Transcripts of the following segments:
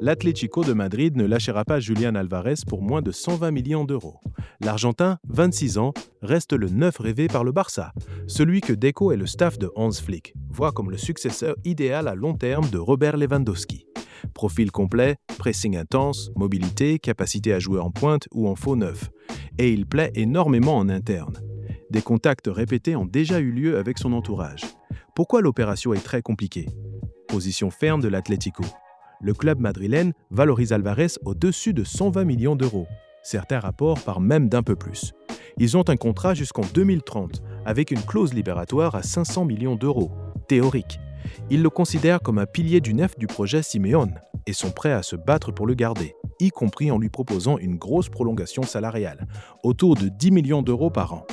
l'Atlético de Madrid ne lâchera pas Julián Álvarez pour moins de 120 millions d'euros. L'Argentin, 26 ans, reste le neuf rêvé par le Barça, celui que Deco et le staff de Hans Flick voient comme le successeur idéal à long terme de Robert Lewandowski. Profil complet, pressing intense, mobilité, capacité à jouer en pointe ou en faux neuf. Et il plaît énormément en interne. Des contacts répétés ont déjà eu lieu avec son entourage. Pourquoi l'opération est très compliquée? Position ferme de l'Atlético. Le club madrilène valorise Álvarez au-dessus de 120 millions d'euros. Certains rapports parlent même d'un peu plus. Ils ont un contrat jusqu'en 2030, avec une clause libératoire à 500 millions d'euros, théorique. Ils le considèrent comme un pilier du nef du projet Simeone et sont prêts à se battre pour le garder, y compris en lui proposant une grosse prolongation salariale, autour de 10 millions d'euros par an.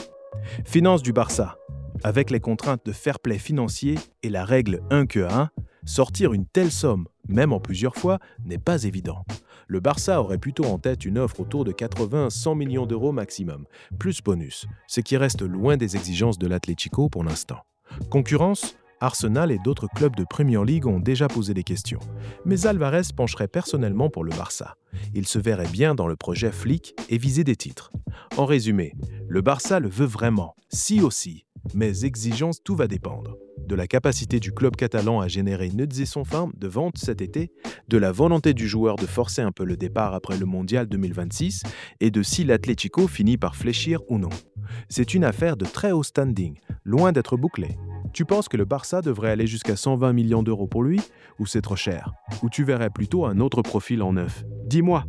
Finances du Barça. Avec les contraintes de fair play financier et la règle 1-1, sortir une telle somme, même en plusieurs fois, n'est pas évident. Le Barça aurait plutôt en tête une offre autour de 80-100 millions d'euros maximum, plus bonus, ce qui reste loin des exigences de l'Atlético pour l'instant. Concurrence? Arsenal et d'autres clubs de Premier League ont déjà posé des questions. Mais Álvarez pencherait personnellement pour le Barça. Il se verrait bien dans le projet Flick et viser des titres. En résumé, le Barça le veut vraiment, si aussi. Mais exigences, tout va dépendre. De la capacité du club catalan à générer une son forme de vente cet été, de la volonté du joueur de forcer un peu le départ après le Mondial 2026 et de si l'Atlético finit par fléchir ou non. C'est une affaire de très haut standing, loin d'être bouclée. Tu penses que le Barça devrait aller jusqu'à 120 millions d'euros pour lui? Ou c'est trop cher? Ou tu verrais plutôt un autre profil en neuf? Dis-moi!